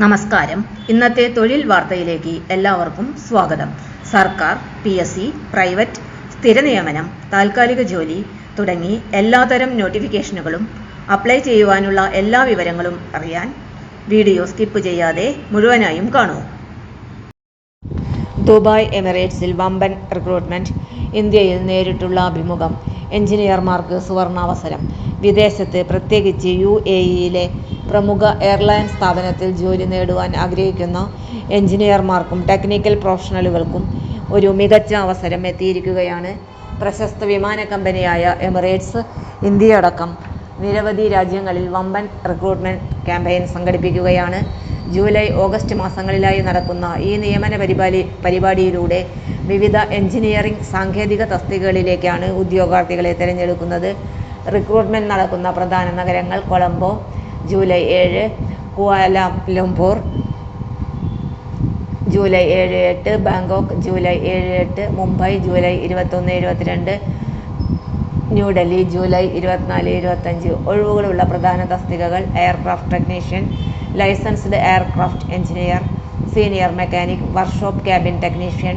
നമസ്കാരം. ഇന്നത്തെ തൊഴിൽ വാർത്തയിലേക്ക് എല്ലാവർക്കും സ്വാഗതം. സർക്കാർ, PSC, പ്രൈവറ്റ്, സ്ഥിര നിയമനം, താൽക്കാലിക ജോലി തുടങ്ങി എല്ലാതരം നോട്ടിഫിക്കേഷനുകളും അപ്ലൈ ചെയ്യുവാനുള്ള എല്ലാ വിവരങ്ങളും അറിയാൻ വീഡിയോ സ്കിപ്പ് ചെയ്യാതെ മുഴുവനായും കാണൂ. ദുബായ് എമിറേറ്റ്സിൽ വമ്പൻ റിക്രൂട്ട്മെന്റ്. ഇന്ത്യയിൽ നേരിട്ടുള്ള അഭിമുഖം. എഞ്ചിനീയർമാർക്ക് സുവർണാവസരം. വിദേശത്ത്, പ്രത്യേകിച്ച് UAE-യിലെ പ്രമുഖ എയർലൈൻ സ്ഥാപനത്തിൽ ജോലി നേടുവാൻ ആഗ്രഹിക്കുന്ന എഞ്ചിനീയർമാർക്കും ടെക്നിക്കൽ പ്രൊഫഷണലുകൾക്കും ഒരു മികച്ച അവസരം എത്തിയിരിക്കുകയാണ്. പ്രശസ്ത വിമാന കമ്പനിയായ എമിറേറ്റ്സ് ഇന്ത്യയടക്കം നിരവധി രാജ്യങ്ങളിൽ വമ്പൻ റിക്രൂട്ട്മെന്റ് ക്യാമ്പയിൻ സംഘടിപ്പിക്കുകയാണ്. ജൂലൈ, ഓഗസ്റ്റ് മാസങ്ങളിലായി നടക്കുന്ന ഈ നിയമന പരിപാടിയിലൂടെ വിവിധ എഞ്ചിനീയറിംഗ്, സാങ്കേതിക തസ്തികകളിലേക്കാണ് ഉദ്യോഗാർത്ഥികളെ തിരഞ്ഞെടുക്കുന്നത്. റിക്രൂട്ട്മെന്റ് നടക്കുന്ന പ്രധാന നഗരങ്ങൾ: Colombo July 7, Kuala Lumpur July 7-8, Bangkok July 7-8, Mumbai July 21-22, New Delhi July 24-25. ഒഴിവുകളുള്ള പ്രധാന തസ്തികകൾ: aircraft technician, licensed aircraft engineer, senior mechanic, workshop cabin technician,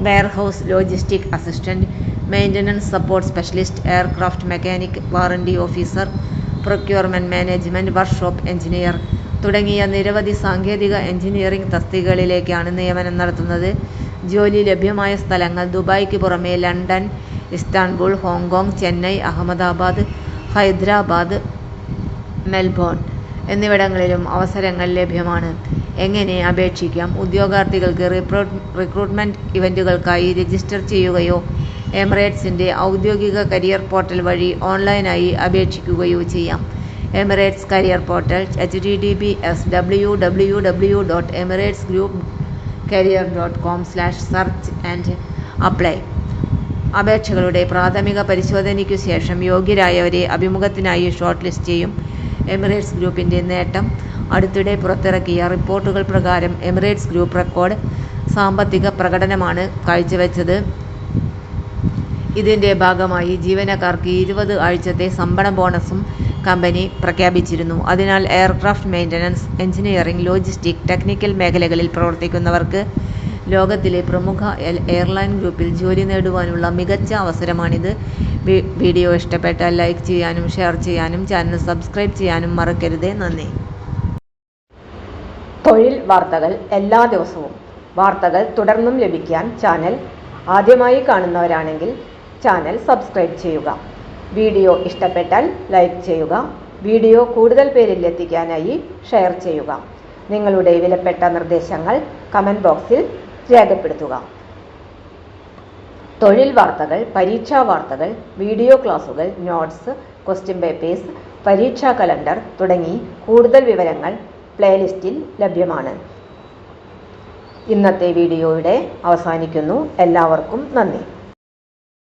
warehouse logistic assistant, maintenance support specialist, aircraft mechanic, warranty officer, procurement management, workshop engineer തുടങ്ങിയ നിരവധി സാങ്കേതിക engineering തസ്തികകളിലേക്കാണ് നിയമനം നടത്തുന്നത്. ജോലി ലഭ്യമായ സ്ഥലങ്ങൾ: ദുബായ്ക്ക് പുറമെ London, Istanbul, Hong Kong, Chennai, Ahmedabad, Hyderabad, Melbourne എന്നിവിടങ്ങളിലും അവസരങ്ങൾ ലഭ്യമാണ്. എങ്ങനെ അപേക്ഷിക്കാം? ഉദ്യോഗാർത്ഥികൾക്ക് റിക്രൂട്ട്മെന്റ് ഇവന്റുകൾക്കായി രജിസ്റ്റർ ചെയ്യുകയോ എമിറേറ്റ്സിന്റെ ഔദ്യോഗിക കരിയർ പോർട്ടൽ വഴി ഓൺലൈനായി അപേക്ഷിക്കുകയോ ചെയ്യാം. Emirates career portal: https://emirates-group-career.com/search and apply. അപേക്ഷകളുടെ പ്രാഥമിക പരിശോധനയ്ക്കു ശേഷം യോഗ്യരായവരെ അഭിമുഖത്തിനായി ഷോർട്ട് ലിസ്റ്റ് ചെയ്യും. എമിറേറ്റ്സ് ഗ്രൂപ്പിന്റെ നേട്ടം: അടുത്തിടെ പുറത്തിറക്കിയ റിപ്പോർട്ടുകൾ പ്രകാരം എമിറേറ്റ്സ് ഗ്രൂപ്പ് റെക്കോർഡ് സാമ്പത്തിക പ്രകടനമാണ് കാഴ്ചവെച്ചത്. ഇതിന്റെ ഭാഗമായി ജീവനക്കാർക്ക് 20 ആഴ്ചത്തെ ശമ്പള ബോണസും കമ്പനി പ്രഖ്യാപിച്ചിരുന്നു. അതിനാൽ aircraft maintenance, engineering, logistic, technical മേഖലകളിൽ പ്രവർത്തിക്കുന്നവർക്ക് ലോകത്തിലെ പ്രമുഖ എയർലൈൻ ഗ്രൂപ്പിൽ ജോലി നേടുവാനുള്ള മികച്ച അവസരമാണിത്. വീഡിയോ ഇഷ്ടപ്പെട്ടാൽ ലൈക്ക് ചെയ്യാനും ഷെയർ ചെയ്യാനും ചാനൽ സബ്സ്ക്രൈബ് ചെയ്യാനും മറക്കരുത്. നന്ദി. തൊഴിൽ വാർത്തകൾ എല്ലാ ദിവസവും. വാർത്തകൾ തുടർന്നും ലഭിക്കാൻ ചാനൽ ആദ്യമായി കാണുന്നവരാണെങ്കിൽ ചാനൽ സബ്സ്ക്രൈബ് ചെയ്യുക. വീഡിയോ ഇഷ്ടപ്പെട്ടാൽ ലൈക്ക് ചെയ്യുക. വീഡിയോ കൂടുതൽ പേരിൽ എത്തിക്കാനായി ഷെയർ ചെയ്യുക. നിങ്ങളുടെ വിലപ്പെട്ട നിർദ്ദേശങ്ങൾ കമന്റ് ബോക്സിൽ രേഖപ്പെടുത്തുക. തൊഴിൽ വാർത്തകൾ, പരീക്ഷാ വാർത്തകൾ, വീഡിയോ ക്ലാസുകൾ, നോട്ട്സ്, ക്വസ്റ്റ്യൻ പേപ്പേഴ്സ്, പരീക്ഷാ കലണ്ടർ തുടങ്ങി കൂടുതൽ വിവരങ്ങൾ പ്ലേലിസ്റ്റിൽ ലഭ്യമാണ്. ഇന്നത്തെ വീഡിയോയുടെ അവസാനിക്കുന്നു. എല്ലാവർക്കും നന്ദി.